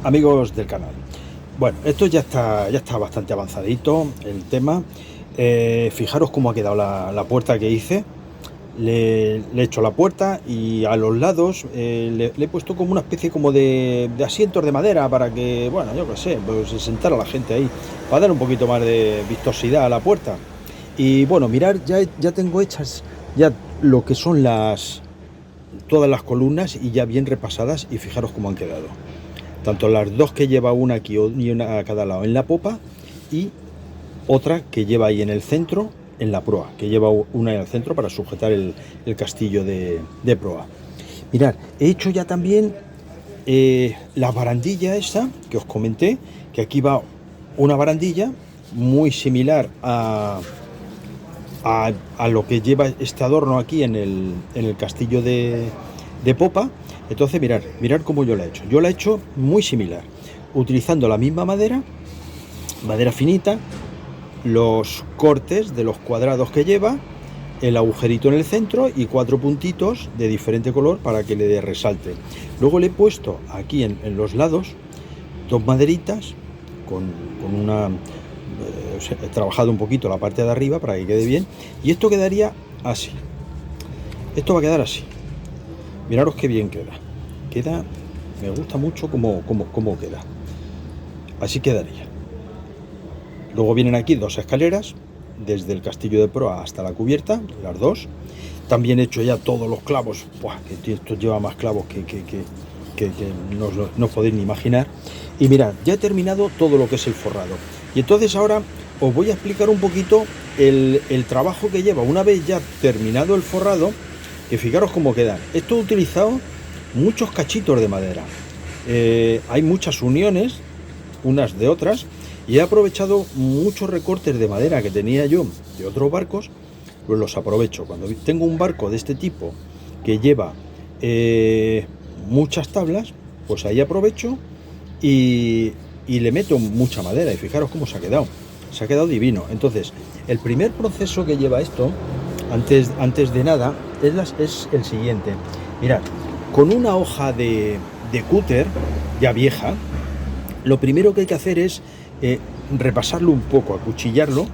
Amigos del canal. Bueno, esto ya está bastante avanzadito el tema. Fijaros cómo ha quedado la puerta que hice. Le he hecho la puerta y a los lados le he puesto como una especie como de asientos de madera para que, bueno, yo qué sé, pues se sentara la gente ahí, para dar un poquito más de vistosidad a la puerta. Y bueno, mirar, ya tengo hechas ya lo que son todas las columnas y ya bien repasadas, y fijaros cómo han quedado. Tanto las dos que lleva una aquí y una a cada lado en la popa, y otra que lleva ahí en el centro, en la proa, que lleva una en el centro para sujetar el castillo de proa. Mirad, he hecho ya también la barandilla esa que os comenté, que aquí va una barandilla muy similar a lo que lleva este adorno aquí en el castillo de popa. Entonces mirad cómo yo la he hecho. Yo la he hecho muy similar, utilizando la misma madera finita, los cortes de los cuadrados que lleva, el agujerito en el centro y 4 puntitos de diferente color para que le dé resalte. Luego le he puesto aquí en los lados 2 maderitas con una... he trabajado un poquito la parte de arriba para que quede bien, y esto quedaría así. Esto va a quedar así. Miraros qué bien queda. Me gusta mucho cómo queda. Así quedaría. Luego vienen aquí 2 escaleras desde el castillo de proa hasta la cubierta, las 2. También he hecho ya todos los clavos. ¡Buah! Que esto lleva más clavos que no os podéis ni imaginar. Y mirad, ya he terminado todo lo que es el forrado. Y entonces ahora os voy a explicar un poquito el trabajo que lleva una vez ya terminado el forrado, que fijaros cómo quedan. Esto he utilizado muchos cachitos de madera. Hay muchas uniones unas de otras, y he aprovechado muchos recortes de madera que tenía yo de otros barcos, pues los aprovecho. Cuando tengo un barco de este tipo que lleva muchas tablas, pues ahí aprovecho y le meto mucha madera, y fijaros cómo se ha quedado divino. Entonces, el primer proceso que lleva esto, antes de nada, es el siguiente. Mirad, con una hoja de cúter ya vieja, lo primero que hay que hacer es repasarlo un poco, acuchillarlo,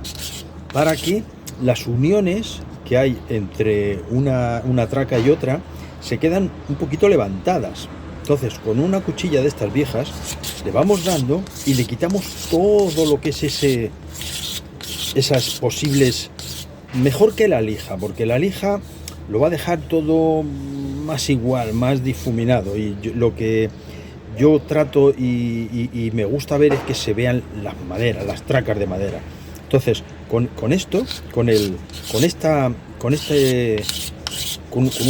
para que las uniones que hay entre una traca y otra se quedan un poquito levantadas. Entonces, con una cuchilla de estas viejas le vamos dando y le quitamos todo lo que es esas posibles, mejor que la lija, porque la lija lo va a dejar todo más igual, más difuminado, y lo que yo trato y me gusta ver es que se vean las maderas, las tracas de madera. Entonces, con esto, con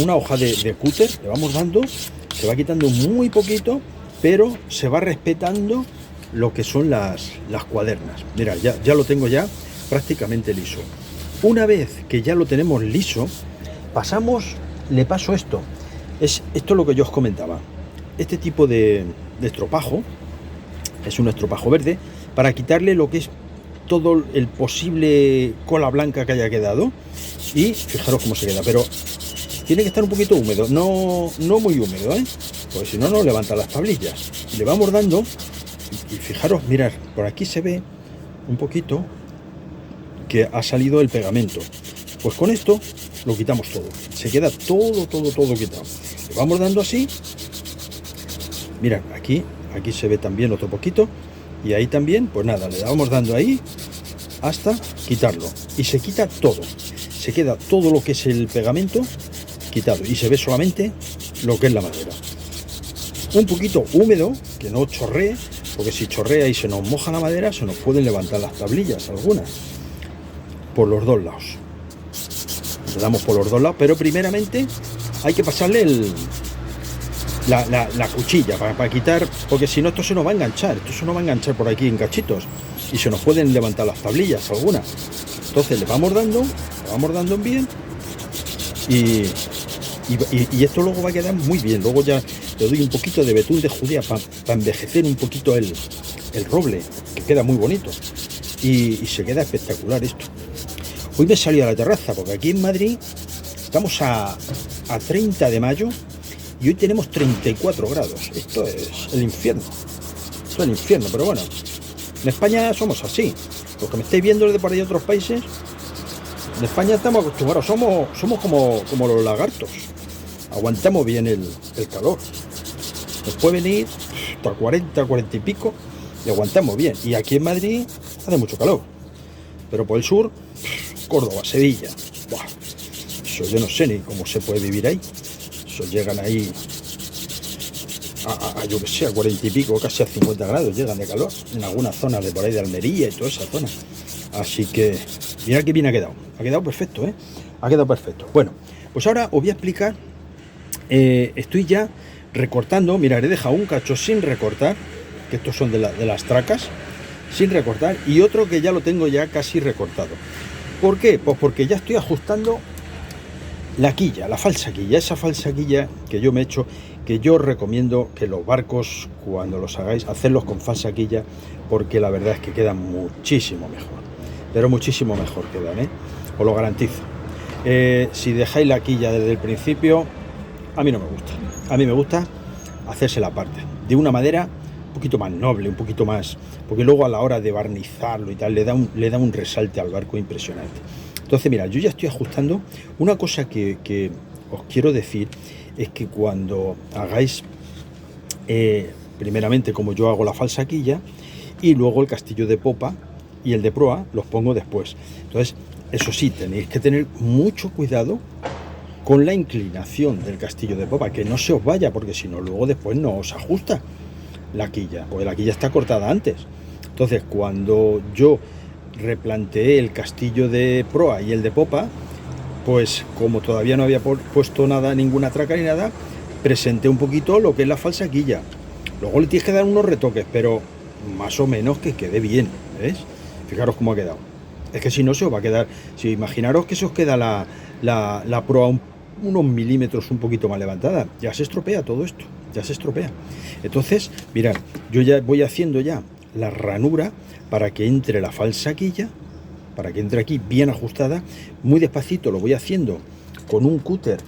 una hoja de cúter, le vamos dando, se va quitando muy poquito, pero se va respetando lo que son las cuadernas. Mira, ya lo tengo ya prácticamente liso. Una vez que ya lo tenemos liso, le paso esto. Esto es lo que yo os comentaba. Este tipo de estropajo es un estropajo verde, para quitarle lo que es todo el posible cola blanca que haya quedado. Y fijaros cómo se queda, pero tiene que estar un poquito húmedo, no muy húmedo, porque si no, no levanta las tablillas. Y le vamos dando, y fijaros, mirad, por aquí se ve un poquito que ha salido el pegamento. Pues con esto lo quitamos todo, se queda todo quitado. Le vamos dando así. Mirad, aquí se ve también otro poquito, y ahí también, pues nada, le vamos dando ahí hasta quitarlo, y se quita todo, se queda todo lo que es el pegamento quitado, y se ve solamente lo que es la madera. Un poquito húmedo, que no chorree, porque si chorrea y se nos moja la madera, se nos pueden levantar las tablillas algunas, por los dos lados. Le damos por los dos lados, pero primeramente hay que pasarle la cuchilla para quitar, porque si no esto se nos va a enganchar, por aquí en cachitos, y se nos pueden levantar las tablillas algunas. Entonces le vamos dando bien, y esto luego va a quedar muy bien. Luego ya le doy un poquito de betún de judía para envejecer un poquito el roble, que queda muy bonito, y se queda espectacular esto. Hoy me he salido a la terraza, porque aquí en Madrid estamos a 30 de mayo y hoy tenemos 34 grados. Esto es el infierno. es el infierno, pero bueno, en España somos así. Los que me estáis viendo de por ahí de otros países, en España estamos acostumbrados, somos como los lagartos. Aguantamos bien el calor. Nos puede venir hasta 40, 40 y pico y aguantamos bien. Y aquí en Madrid hace mucho calor. Pero por el sur, Córdoba, Sevilla, ¡buah! Eso yo no sé ni cómo se puede vivir ahí. Eso llegan ahí yo que sé, a 40 y pico, casi a 50 grados llegan de calor. En algunas zonas de por ahí de Almería y toda esa zona. Así que, mira qué bien ha quedado. Ha quedado perfecto, ¿eh? Ha quedado perfecto. Bueno, pues ahora os voy a explicar. Estoy ya recortando. Mirad, he dejado un cacho sin recortar, que estos son de las tracas, sin recortar, y otro que ya lo tengo ya casi recortado. ¿Por qué? Pues porque ya estoy ajustando la quilla, la falsa quilla, esa falsa quilla que yo me he hecho, que yo os recomiendo que los barcos, cuando los hagáis, hacerlos con falsa quilla, porque la verdad es que quedan muchísimo mejor, pero muchísimo mejor quedan, ¿eh? Os lo garantizo. Si dejáis la quilla desde el principio, a mí no me gusta. A mí me gusta hacerse la parte de una madera un poquito más noble, un poquito más, porque luego a la hora de barnizarlo y tal le da un resalte al barco impresionante. Entonces, mira, yo ya estoy ajustando. Una cosa que os quiero decir es que cuando hagáis, primeramente como yo hago la falsa quilla, y luego el castillo de popa y el de proa los pongo después. Entonces, eso sí, tenéis que tener mucho cuidado con la inclinación del castillo de popa, que no se os vaya, porque si no, luego después no os ajusta la quilla, porque la quilla está cortada antes. Entonces, cuando yo replanteé el castillo de proa y el de popa, pues como todavía no había puesto nada, ninguna traca ni nada, presenté un poquito lo que es la falsa quilla. Luego le tienes que dar unos retoques, pero más o menos que quede bien, ¿ves? Fijaros cómo ha quedado. Es que si no se os va a quedar, si imaginaros que se os queda la proa unos milímetros un poquito más levantada, ya se estropea todo esto, ya se estropea. Entonces, mirad, yo ya voy haciendo ya la ranura para que entre la falsa quilla, para que entre aquí bien ajustada, muy despacito lo voy haciendo con un cúter,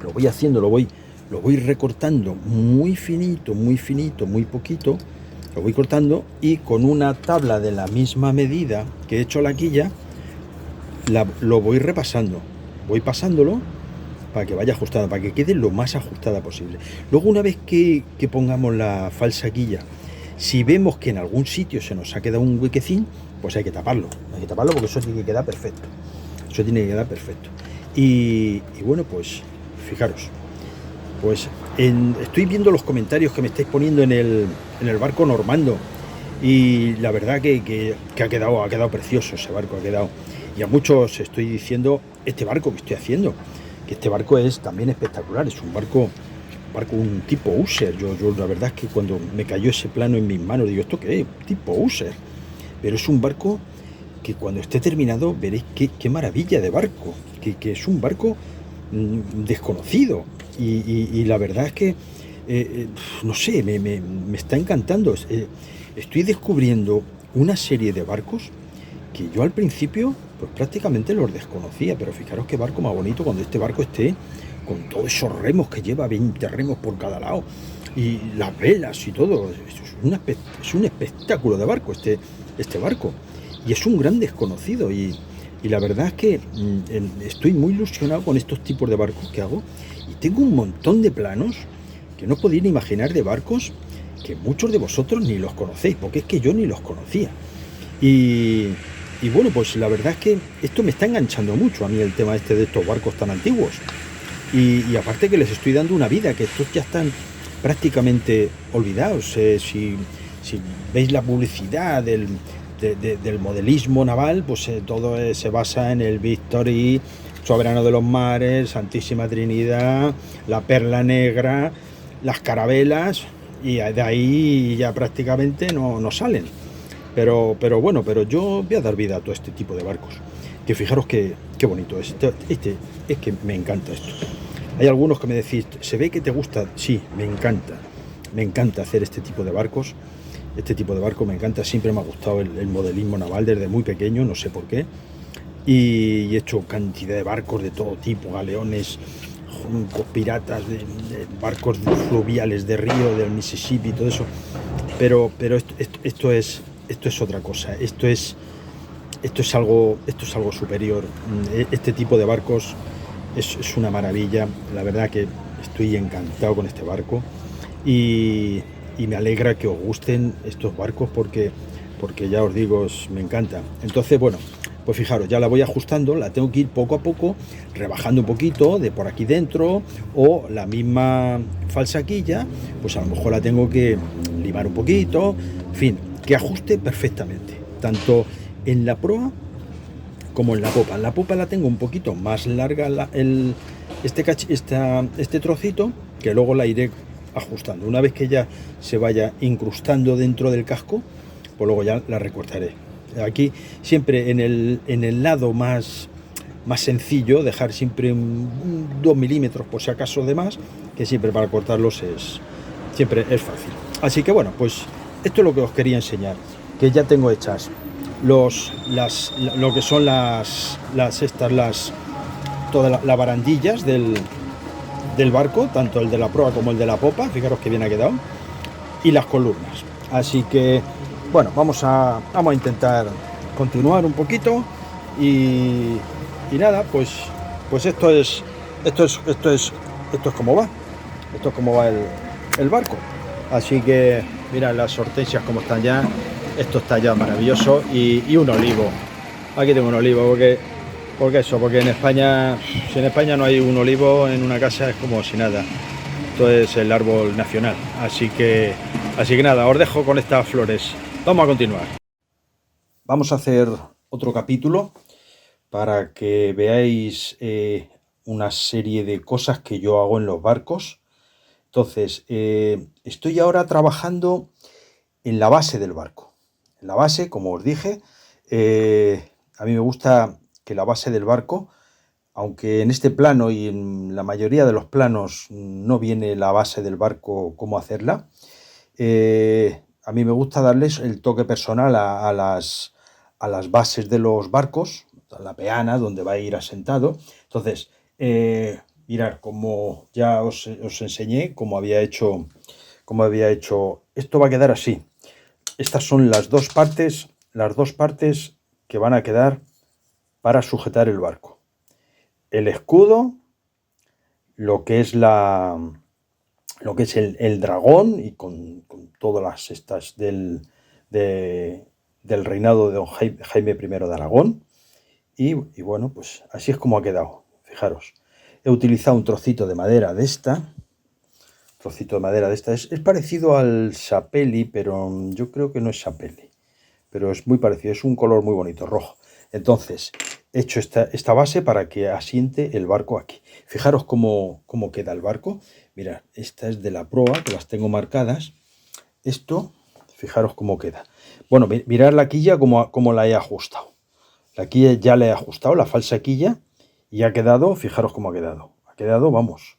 lo voy recortando muy finito, muy poquito, lo voy cortando, y con una tabla de la misma medida que he hecho la quilla, lo voy repasando, voy pasándolo para que vaya ajustada, para que quede lo más ajustada posible. Luego, una vez que pongamos la falsa quilla, si vemos que en algún sitio se nos ha quedado un huequecín, pues hay que taparlo porque eso tiene que quedar perfecto. Y bueno, pues fijaros, pues estoy viendo los comentarios que me estáis poniendo en el barco Normando, y la verdad que ha quedado precioso ese barco, ha quedado. Y a muchos estoy diciendo este barco que estoy haciendo, que este barco es también espectacular, es un barco un tipo user. Yo la verdad es que cuando me cayó ese plano en mis manos, digo, ¿esto qué es? Tipo user. Pero es un barco que cuando esté terminado veréis qué maravilla de barco, que es un barco desconocido, y la verdad es que no sé, me está encantando. Estoy descubriendo una serie de barcos que yo al principio pues prácticamente los desconocía, pero fijaros qué barco más bonito cuando este barco esté con todos esos remos que lleva, 20 remos por cada lado, y las velas y todo. Es un espectáculo de barco este barco, y es un gran desconocido, y la verdad es que estoy muy ilusionado con estos tipos de barcos que hago, y tengo un montón de planos que no podéis ni imaginar, de barcos que muchos de vosotros ni los conocéis, porque es que yo ni los conocía. Y bueno, pues la verdad es que esto me está enganchando mucho a mí, el tema de estos barcos tan antiguos. Y aparte que les estoy dando una vida, que estos ya están prácticamente olvidados. Si veis la publicidad del modelismo naval, pues todo se basa en el Victory, Soberano de los Mares, Santísima Trinidad, la Perla Negra, las carabelas, y de ahí ya prácticamente no salen. Pero bueno, pero yo voy a dar vida a todo este tipo de barcos, que fijaros qué bonito es. Es que me encanta esto. Hay algunos que me decís, ¿se ve que te gusta? Sí, me encanta hacer este tipo de barcos. Este tipo de barco me encanta, siempre me ha gustado el modelismo naval desde muy pequeño, no sé por qué. Y he hecho cantidad de barcos de todo tipo, galeones, juncos, piratas, de barcos fluviales de río, del Mississippi, todo eso. pero esto es otra cosa. Esto es algo superior. Este tipo de barcos es una maravilla. La verdad que estoy encantado con este barco y me alegra que os gusten estos barcos porque ya os digo, me encanta. Entonces, bueno, pues fijaros, ya la voy ajustando, la tengo que ir poco a poco, rebajando un poquito de por aquí dentro, o la misma falsa quilla, pues a lo mejor la tengo que limar un poquito, en fin, que ajuste perfectamente, tanto en la proa como en la popa. En la popa la tengo un poquito más larga este trocito, que luego la iré ajustando. Una vez que ya se vaya incrustando dentro del casco, pues luego ya la recortaré. Aquí siempre en el lado más sencillo, dejar siempre 2 milímetros por si acaso de más, que siempre para cortarlos siempre es fácil. Así que bueno, pues esto es lo que os quería enseñar, que ya tengo hechas lo que son todas las barandillas del barco, tanto el de la proa como el de la popa, fijaros que bien ha quedado, y las columnas. Así que bueno, vamos a intentar continuar un poquito y nada, pues esto es como va. Esto es como va el barco. Así que mirad las hortensias como están ya. Esto está ya maravilloso y un olivo. Aquí tengo un olivo porque en España, si en España no hay un olivo en una casa, es como si nada. Esto es el árbol nacional. Así que nada, os dejo con estas flores. Vamos a continuar. Vamos a hacer otro capítulo para que veáis una serie de cosas que yo hago en los barcos. Entonces, estoy ahora trabajando en la base del barco. En la base, como os dije, a mí me gusta que la base del barco, aunque en este plano y en la mayoría de los planos no viene la base del barco cómo hacerla, a mí me gusta darles el toque personal a las bases de los barcos, a la peana donde va a ir asentado. Entonces, mirad, como ya os enseñé, cómo había hecho, esto va a quedar así. Estas son las dos partes que van a quedar para sujetar el barco. El escudo, lo que es el dragón y con todas las estas del reinado de don Jaime I de Aragón. Y bueno, pues así es como ha quedado. Fijaros, he utilizado un trocito de madera de esta. Es parecido al sapeli, pero yo creo que no es sapeli, pero es muy parecido, es un color muy bonito, rojo. Entonces, he hecho esta base para que asiente el barco aquí. Fijaros cómo queda el barco. Mirad, esta es de la proa, que las tengo marcadas. Esto, fijaros cómo queda. Bueno, mirad la quilla cómo la he ajustado. La quilla ya la he ajustado, la falsa quilla, y ha quedado, fijaros cómo ha quedado. Ha quedado, vamos,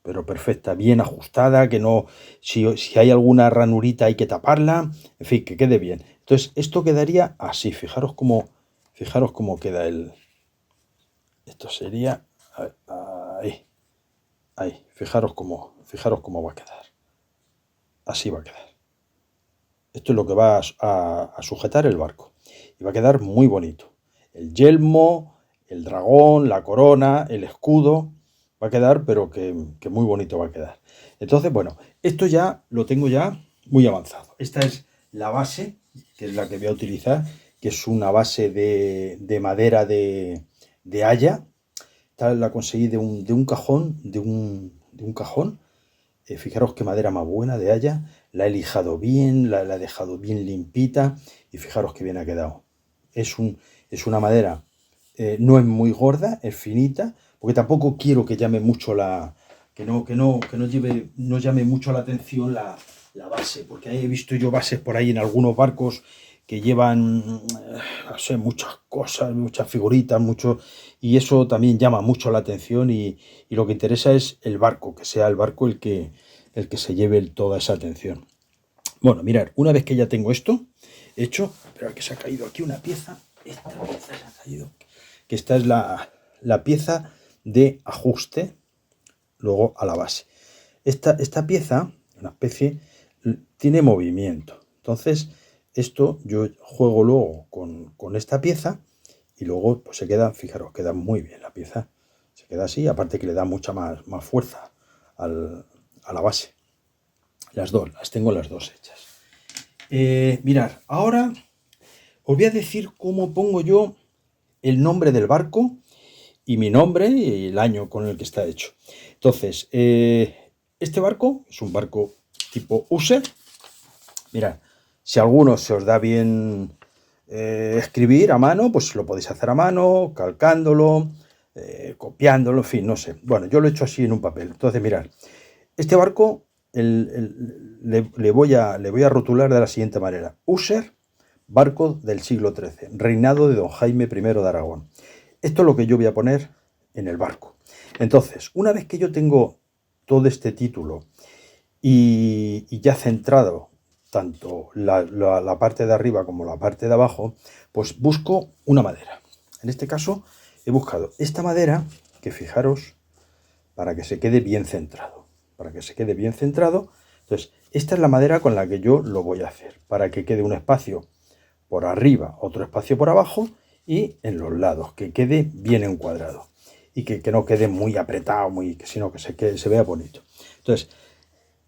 pero perfecta, bien ajustada, que no, si hay alguna ranurita hay que taparla, en fin, que quede bien. Entonces, esto quedaría así, fijaros cómo queda esto sería, ahí, fijaros cómo va a quedar. Así va a quedar. Esto es lo que va a sujetar el barco. Y va a quedar muy bonito. El yelmo, el dragón, la corona, el escudo, va a quedar, pero que muy bonito va a quedar. Entonces, bueno, esto ya lo tengo ya muy avanzado. Esta es la base, que es la que voy a utilizar, que es una base de madera de haya. Esta la conseguí de un cajón, de un cajón. Fijaros qué madera más buena de haya. La he lijado bien, la he dejado bien limpita y fijaros qué bien ha quedado. Es una madera, no es muy gorda, es finita, porque tampoco quiero que llame mucho que no llame mucho la atención la base, porque he visto yo bases por ahí en algunos barcos que llevan, no sé, muchas cosas, muchas figuritas, y eso también llama mucho la atención y lo que interesa es el barco, que sea el barco el que se lleve toda esa atención. Bueno, mirad, una vez que ya tengo esto hecho, pero que se ha caído aquí una pieza, esta pieza se ha caído, que esta es la pieza de ajuste luego a la base. Esta pieza, una especie, tiene movimiento. Entonces, esto yo juego luego con esta pieza y luego pues se queda, fijaros, queda muy bien la pieza. Se queda así, aparte que le da mucha más fuerza a la base. Las dos, las tengo las dos hechas. Mirad, ahora os voy a decir cómo pongo yo el nombre del barco y mi nombre y el año con el que está hecho. Entonces, este barco es un barco tipo user. Mirad, si a alguno se os da bien escribir a mano, pues lo podéis hacer a mano, calcándolo, copiándolo, en fin, no sé. Bueno, yo lo he hecho así en un papel. Entonces, mirad, este barco le voy a rotular de la siguiente manera. User, barco del siglo XIII, reinado de don Jaime I de Aragón. Esto es lo que yo voy a poner en el barco. Entonces, una vez que yo tengo todo este título y ya centrado tanto la parte de arriba como la parte de abajo, pues busco una madera. En este caso he buscado esta madera, que fijaros, para que se quede bien centrado. Para que se quede bien centrado. Entonces, esta es la madera con la que yo lo voy a hacer, para que quede un espacio por arriba, otro espacio por abajo y en los lados, que quede bien encuadrado y que no quede muy apretado, sino que se vea bonito. Entonces,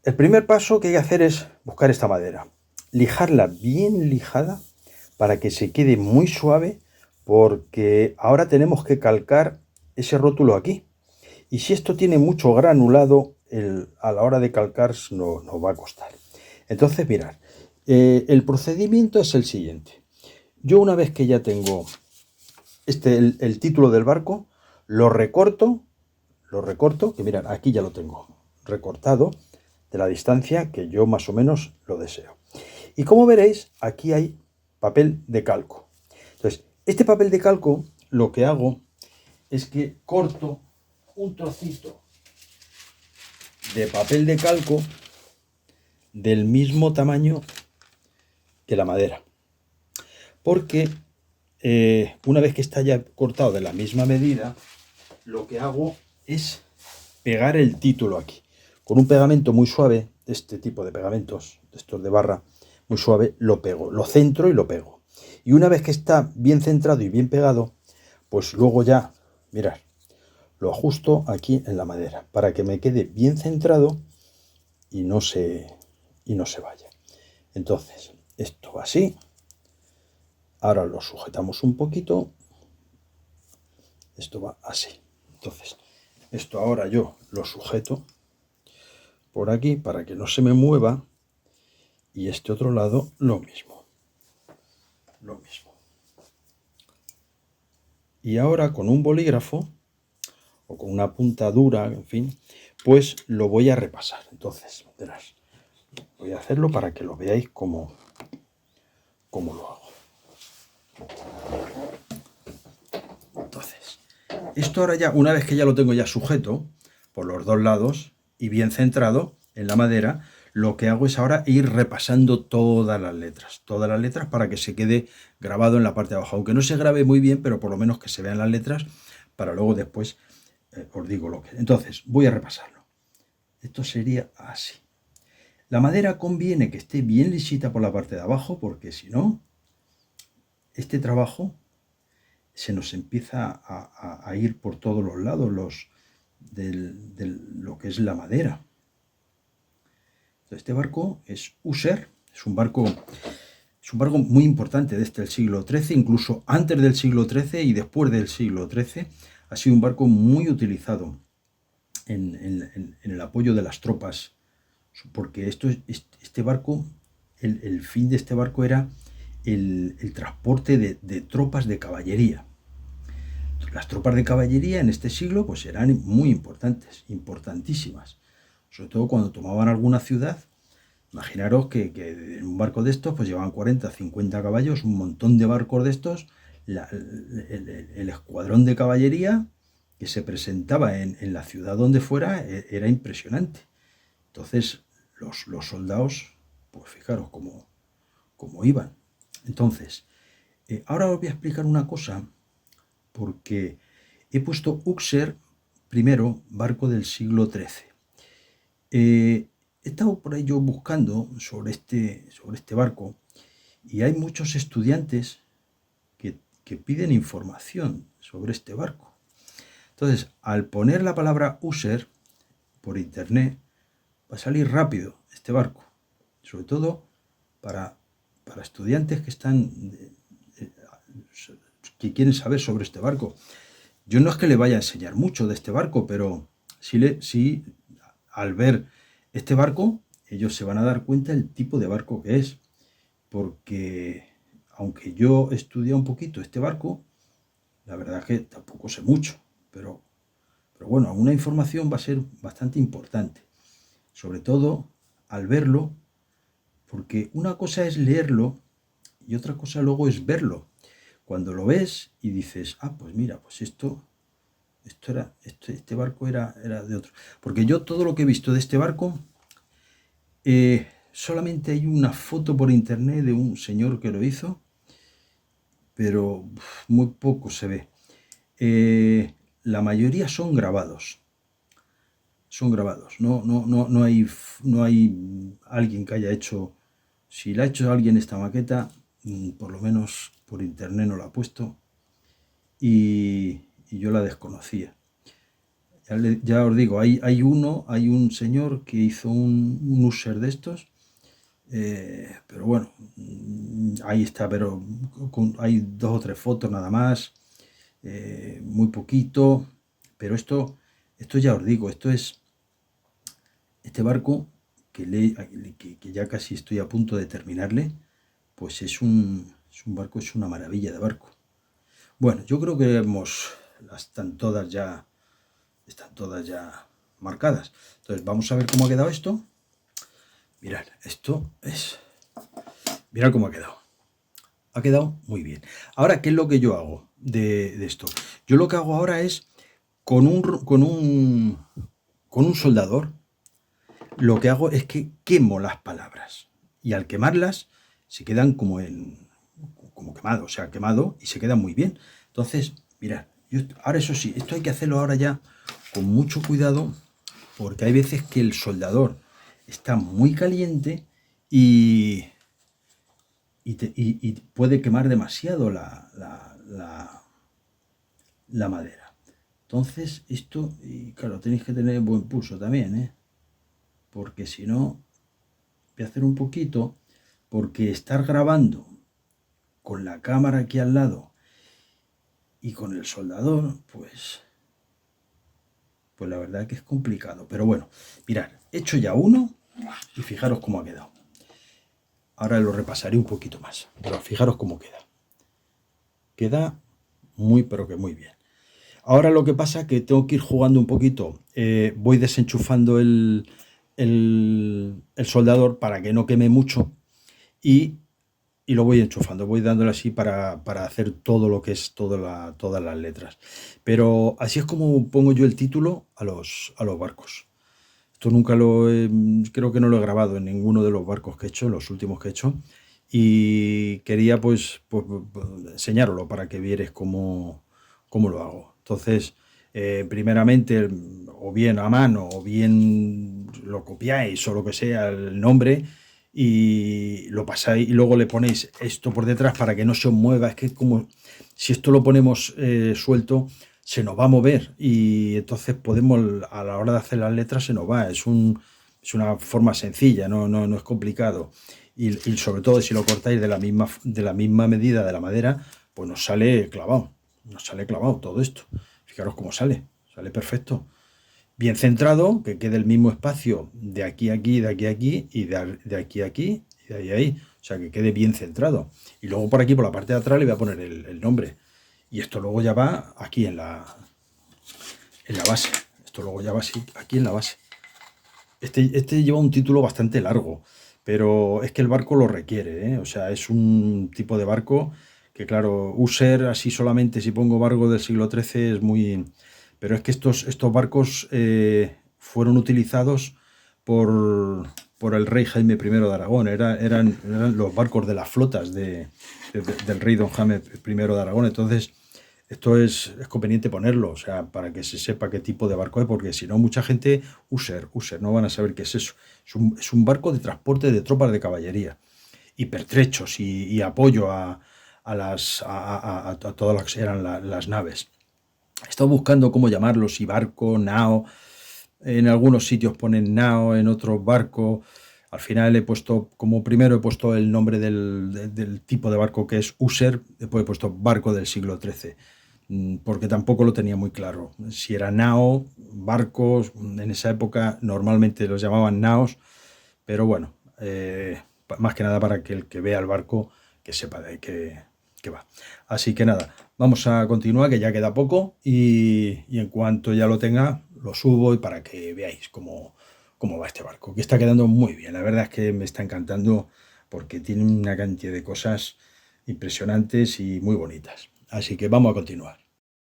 el primer paso que hay que hacer es buscar esta madera, lijarla bien lijada para que se quede muy suave, porque ahora tenemos que calcar ese rótulo aquí. Y si esto tiene mucho granulado, a la hora de calcar nos va a costar. Entonces, mirad, el procedimiento es el siguiente. Yo una vez que ya tengo el título del barco, lo recorto, que mirad, aquí ya lo tengo recortado de la distancia que yo más o menos lo deseo. Y como veréis, aquí hay papel de calco. Entonces, este papel de calco lo que hago es que corto un trocito de papel de calco del mismo tamaño que la madera. Porque una vez que está ya cortado de la misma medida, lo que hago es pegar el título aquí. Con un pegamento muy suave, este tipo de pegamentos, de estos de barra, muy suave, lo pego, lo centro y lo pego. Y una vez que está bien centrado y bien pegado, pues luego ya, mirad, lo ajusto aquí en la madera para que me quede bien centrado y no se vaya. Entonces, esto va así. Ahora lo sujetamos un poquito. Esto va así. Entonces, esto ahora yo lo sujeto por aquí para que no se me mueva. Y este otro lado lo mismo. Lo mismo. Y ahora con un bolígrafo o con una punta dura, en fin, pues lo voy a repasar. Entonces, verás, voy a hacerlo para que lo veáis cómo lo hago. Entonces, esto ahora ya, una vez que ya lo tengo ya sujeto por los dos lados y bien centrado en la madera, lo que hago es ahora ir repasando todas las letras para que se quede grabado en la parte de abajo, aunque no se grabe muy bien, pero por lo menos que se vean las letras para luego después os digo lo que. Entonces, voy a repasarlo. Esto sería así. La madera conviene que esté bien lisita por la parte de abajo, porque si no, este trabajo se nos empieza a ir por todos los lados de lo que es la madera. Entonces, este barco es User, es un barco muy importante desde el siglo XIII, incluso antes del siglo XIII y después del siglo XIII. Ha sido un barco muy utilizado en el apoyo de las tropas, porque este barco, el fin de este barco era el transporte de tropas de caballería. Las tropas de caballería en este siglo pues eran muy importantes, importantísimas, sobre todo cuando tomaban alguna ciudad. Imaginaros que en un barco de estos pues llevaban 40, 50 caballos, un montón de barcos de estos, el escuadrón de caballería que se presentaba en la ciudad donde fuera era impresionante. Entonces los soldados, pues fijaros cómo iban. Entonces, ahora os voy a explicar una cosa, porque he puesto Uxer primero, barco del siglo XIII. he estado por ahí yo buscando sobre este barco y hay muchos estudiantes que piden información sobre este barco. Entonces, al poner la palabra user por internet, va a salir rápido este barco, sobre todo para estudiantes que que quieren saber sobre este barco. Yo no es que le vaya a enseñar mucho de este barco, pero sí al ver este barco, ellos se van a dar cuenta del tipo de barco que es, porque aunque yo estudié un poquito este barco, la verdad es que tampoco sé mucho, pero bueno, una información va a ser bastante importante, sobre todo al verlo, porque una cosa es leerlo y otra cosa luego es verlo. Cuando lo ves y dices, ah, pues mira, pues este barco era de otro. Porque yo todo lo que he visto de este barco, solamente hay una foto por internet de un señor que lo hizo, pero muy poco se ve. La mayoría son grabados. No hay alguien que haya hecho. Si la ha hecho alguien esta maqueta, por lo menos por internet no la ha puesto y yo la desconocía. Ya os digo, hay un señor que hizo un user de estos, pero bueno, ahí está, pero hay 2 o 3 fotos nada más, muy poquito, pero esto ya os digo, este barco que ya casi estoy a punto de terminarle, pues es un barco, es una maravilla de barco. Bueno, yo creo que están todas ya marcadas. Entonces vamos a ver cómo ha quedado esto. Mirad, mirad cómo ha quedado. Ha quedado muy bien. Ahora, ¿qué es lo que yo hago de esto? Yo lo que hago ahora es con un soldador, lo que hago es que quemo las palabras y al quemarlas se quedan como quemado, o sea, quemado, y se quedan muy bien. Entonces, mirad, ahora eso sí, esto hay que hacerlo ahora ya con mucho cuidado, porque hay veces que el soldador está muy caliente y puede quemar demasiado la madera. Entonces, esto, y claro, tenéis que tener buen pulso también, porque si no, voy a hacer un poquito, porque estar grabando con la cámara aquí al lado y con el soldador, pues la verdad que es complicado. Pero bueno, mirad, he hecho ya uno y fijaros cómo ha quedado. Ahora lo repasaré un poquito más, pero fijaros cómo queda. Queda muy, pero que muy bien. Ahora lo que pasa es que tengo que ir jugando un poquito. Voy desenchufando el soldador para que no queme mucho y lo voy enchufando, voy dándole así para hacer todo lo que es todas las letras. Pero así es como pongo yo el título a los barcos. Esto nunca creo que no lo he grabado en ninguno de los barcos que he hecho, los últimos que he hecho. Y quería pues enseñarlo para que vierais cómo lo hago. Entonces, primeramente, o bien a mano, o bien lo copiáis o lo que sea, el nombre, y lo pasáis y luego le ponéis esto por detrás para que no se os mueva. Es que como si esto lo ponemos suelto, se nos va a mover y entonces podemos, a la hora de hacer las letras, se nos va. Es una forma sencilla, no es complicado. Y sobre todo si lo cortáis de la misma medida de la madera, pues nos sale clavado todo esto. Fijaros cómo sale perfecto. Bien centrado, que quede el mismo espacio de aquí a aquí, de aquí a aquí, y de aquí a aquí, y de ahí a ahí. O sea, que quede bien centrado. Y luego por aquí, por la parte de atrás, le voy a poner el nombre. Y esto luego ya va aquí en la base. Esto luego ya va así, aquí en la base. Este lleva un título bastante largo, pero es que el barco lo requiere, ¿eh? O sea, es un tipo de barco que, claro, user así solamente, si pongo barco del siglo XIII, es muy... Pero es que estos barcos fueron utilizados por el rey Jaime I de Aragón. Eran los barcos de las flotas del rey don Jaime I de Aragón. Entonces, Esto es conveniente ponerlo, o sea, para que se sepa qué tipo de barco es, porque si no, mucha gente, user, no van a saber qué es eso. Es un barco de transporte de tropas de caballería, hipertrechos y apoyo a todas las que eran las naves. He estado buscando cómo llamarlo, si barco, nao. En algunos sitios ponen nao, en otros barco. Al final he puesto, como primero he puesto el nombre del tipo de barco que es user, después he puesto barco del siglo XIII, porque tampoco lo tenía muy claro. Si era nao, barcos, en esa época normalmente los llamaban naos, pero bueno, más que nada para que el que vea el barco, que sepa de qué va. Así que nada, vamos a continuar, que ya queda poco, y en cuanto ya lo tenga, lo subo y para que veáis cómo va este barco, que está quedando muy bien. La verdad es que me está encantando porque tiene una cantidad de cosas impresionantes y muy bonitas. Así que vamos a continuar.